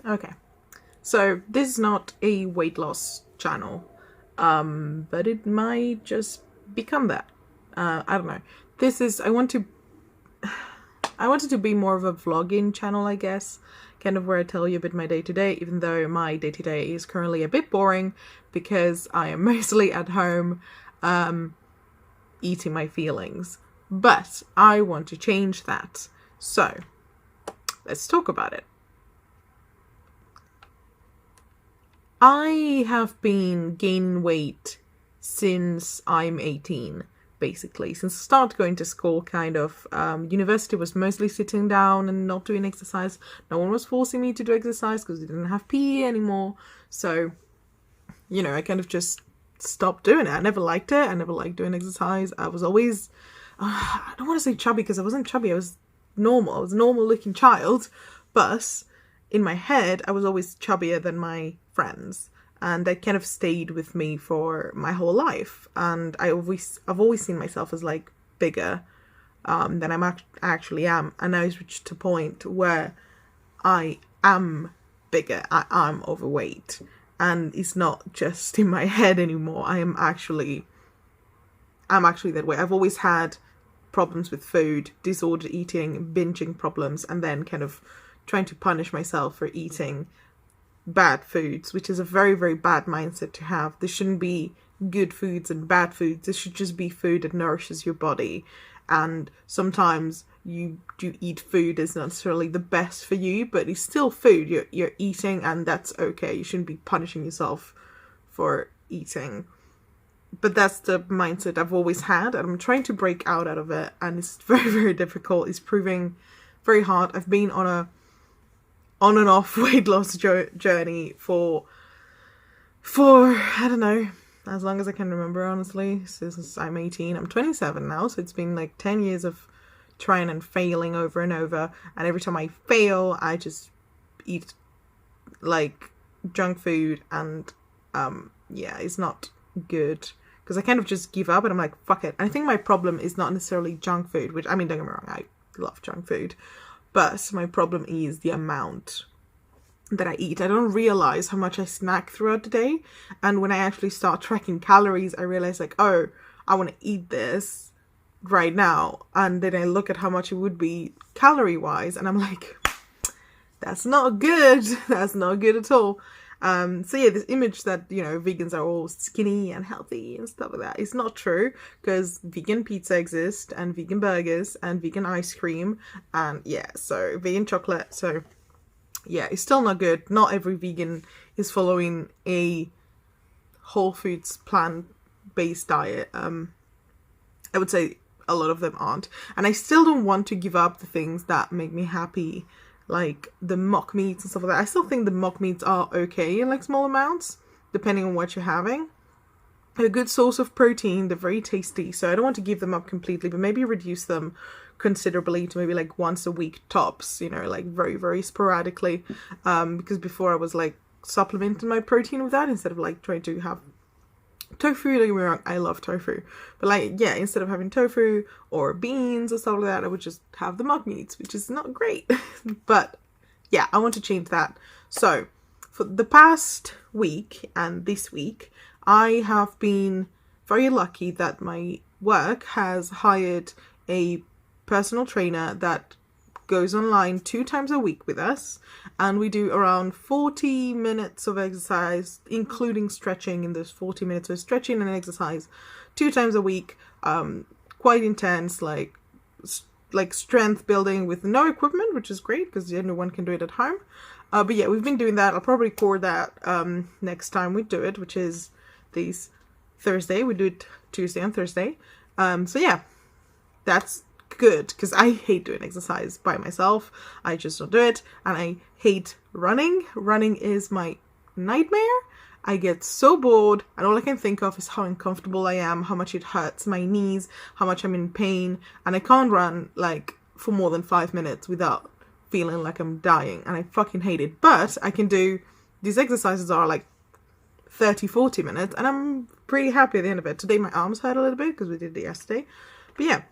Okay. So this is not a weight loss channel, but it might just become that. I don't know. This is I wanted to be more of a vlogging channel, I guess, kind of where I tell you a bit my day to day, even though my day to day is currently a bit boring because I am mostly at home, eating my feelings. But I want to change that. So let's talk about it. I have been gaining weight since I'm 18, basically. Since I started going to school, kind of. University was mostly sitting down and not doing exercise. No one was forcing me to do exercise because we didn't have PE anymore. So, I kind of just stopped doing it. I never liked it. I never liked doing exercise. I was always, I don't want to say chubby because I wasn't chubby. I was normal. I was a normal looking child. But in my head, I was always chubbier than my friends, and that kind of stayed with me for my whole life. And I've always seen myself as like bigger than actually am. And now it's reached a point where I am bigger. I am overweight, and it's not just in my head anymore. I'm actually that way. I've always had problems with food, disordered eating, binging problems, and then kind of trying to punish myself for eating bad foods, which is a very, very bad mindset to have. There shouldn't be good foods and bad foods. There should just be food that nourishes your body. And sometimes you eat food that's not necessarily the best for you, but it's still food you're eating, and that's okay. You shouldn't be punishing yourself for eating. But that's the mindset I've always had, and I'm trying to break out of it, and it's very, very difficult. It's proving very hard. I've been on and off weight loss journey for I don't know, as long as I can remember, honestly, since I'm 18. I'm 27 now, so it's been like 10 years of trying and failing over and over, and every time I fail I just eat like junk food, and it's not good because I kind of just give up and I'm like, fuck it. I think my problem is not necessarily junk food, which, I mean, don't get me wrong, I love junk food, but my problem is the amount that I eat. I don't realize how much I snack throughout the day. And when I actually start tracking calories, I realize like, oh, I want to eat this right now. And then I look at how much it would be calorie wise, and I'm like, that's not good. That's not good at all. This image that, vegans are all skinny and healthy and stuff like that is not true, because vegan pizza exists, and vegan burgers, and vegan ice cream, and so vegan chocolate. So it's still not good. Not every vegan is following a whole foods plant-based diet. I would say a lot of them aren't. And I still don't want to give up the things that make me happy, like the mock meats and stuff like that. I still think the mock meats are okay in like small amounts, depending on what you're having. They're a good source of protein. They're very tasty. So I don't want to give them up completely, but maybe reduce them considerably to maybe like once a week tops, like very, very sporadically. Because before I was like supplementing my protein with that instead of like trying to have tofu. Don't get me wrong, I love tofu, but instead of having tofu or beans or stuff like that, I would just have the mock meats, which is not great. But I want to change that. So for the past week and this week, I have been very lucky that my work has hired a personal trainer that goes online 2 times a week with us, and we do around 40 minutes of exercise, including stretching in those 40 minutes of stretching and exercise 2 times a week. Quite intense, like strength building with no equipment, which is great because anyone can do it at home. But we've been doing that. I'll probably record that next time we do it, which is this Thursday. We do it Tuesday and Thursday. That's good, because I hate doing exercise by myself. I just don't do it. And I hate running. Running is my nightmare. I get so bored, and all I can think of is how uncomfortable I am, how much it hurts my knees, how much I'm in pain, and I can't run like for more than 5 minutes without feeling like I'm dying, and I fucking hate it. But I can do these exercises are like 30-40 minutes, and I'm pretty happy at the end of it. Today my arms hurt a little bit because we did it yesterday, but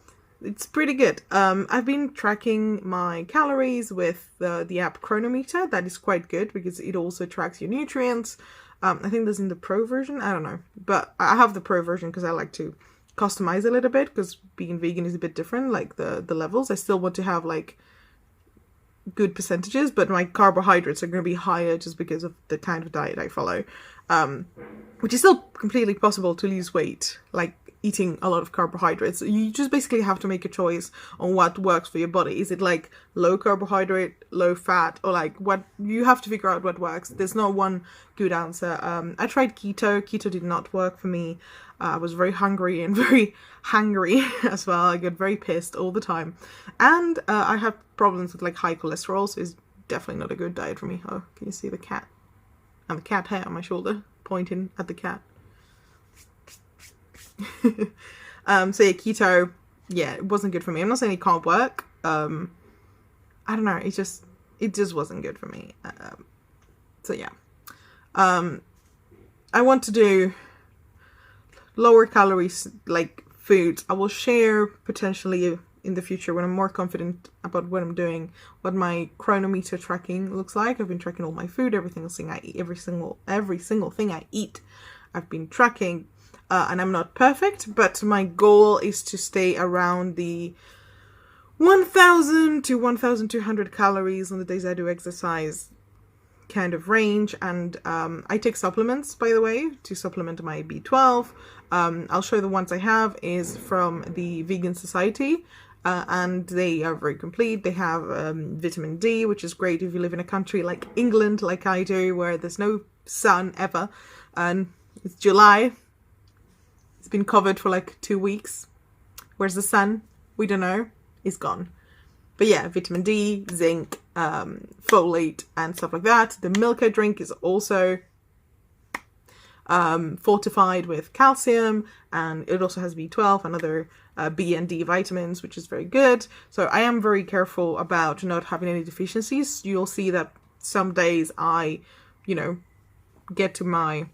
it's pretty good. I've been tracking my calories with the app Chronometer. That is quite good because it also tracks your nutrients. I think that's in the pro version. I don't know, but I have the pro version because I like to customize a little bit, because being vegan is a bit different, like the levels. I still want to have like good percentages, but my carbohydrates are going to be higher just because of the kind of diet I follow, which is still completely possible to lose weight, like eating a lot of carbohydrates. You just basically have to make a choice on what works for your body. Is it like low carbohydrate, low fat, or like what? You have to figure out what works. There's no one good answer. I tried keto did not work for me. I was very hungry and very hangry as well. I get very pissed all the time, and I have problems with like high cholesterol, so it's definitely not a good diet for me. Oh, can you see the cat? And the cat hair on my shoulder pointing at the cat. So yeah, keto, yeah, it wasn't good for me. I'm not saying it can't work. I don't know, it just wasn't good for me. So yeah, I want to do lower calories like food. I will share potentially in the future when I'm more confident about what I'm doing, what my Chronometer tracking looks like. I've been tracking all my food, everything I eat, every single thing I eat, I've been tracking. And I'm not perfect, but my goal is to stay around the 1,000 to 1,200 calories on the days I do exercise kind of range. And I take supplements, by the way, to supplement my B12. I'll show you the ones I have is from the Vegan Society, and they are very complete. They have vitamin D, which is great if you live in a country like England, like I do, where there's no sun ever, and it's July. It's been covered for like 2 weeks. Where's the sun? We don't know. It's gone. But yeah, vitamin D, zinc, folate, and stuff like that. The milk I drink is also fortified with calcium, and it also has B12 and other B and D vitamins, which is very good. So I am very careful about not having any deficiencies. You'll see that some days I, get to my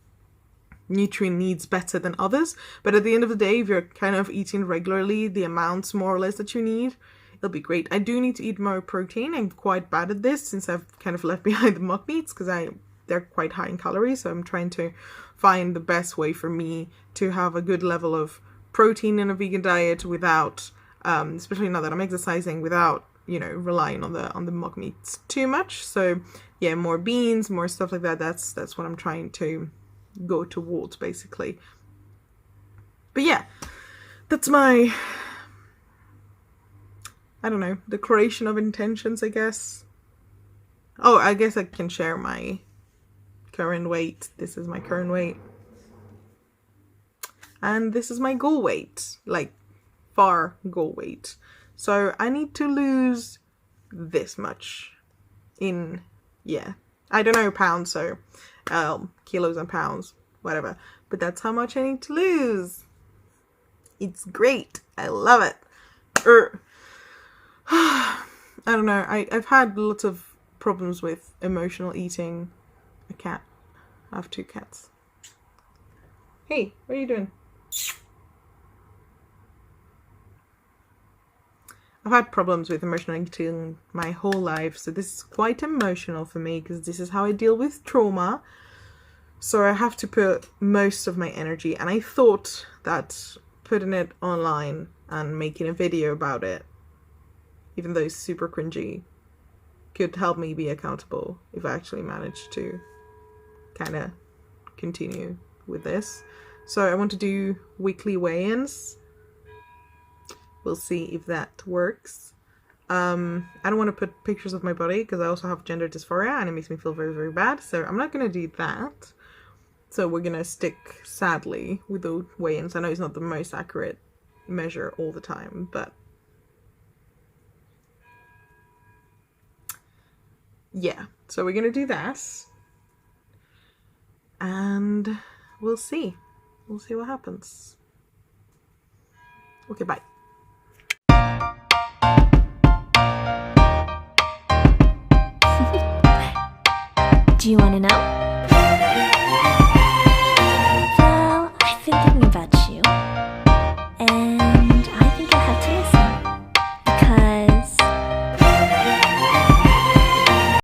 nutrient needs better than others, but at the end of the day, if you're kind of eating regularly the amounts more or less that you need, it'll be great. I do need to eat more protein. I'm quite bad at this since I've kind of left behind the mock meats because they're quite high in calories, so I'm trying to find the best way for me to have a good level of protein in a vegan diet without especially now that I'm exercising, without relying on the mock meats too much. So yeah, more beans, more stuff like that. That's what I'm trying to go towards basically. But yeah, that's my, I don't know, declaration of intentions, I guess. Oh, I guess I can share my current weight. This is my current weight, and this is my goal weight, like far goal weight. So I need to lose this much in, yeah, I don't know pounds, so kilos and pounds, whatever, but that's how much I need to lose. It's great. I love it. I don't know, I've had lots of problems with emotional eating. A cat. I have 2 cats. Hey, what are you doing? I've had problems with emotional eating my whole life, so this is quite emotional for me because this is how I deal with trauma. So I have to put most of my energy, and I thought that putting it online and making a video about it, even though it's super cringy, could help me be accountable if I actually manage to kind of continue with this. So I want to do weekly weigh-ins. We'll see if that works. I don't want to put pictures of my body because I also have gender dysphoria and it makes me feel very, very bad. So I'm not going to do that. So we're going to stick, sadly, with the weigh-ins. I know it's not the most accurate measure all the time, but yeah. So we're going to do that. And we'll see. We'll see what happens. Okay, bye. Do you want to know?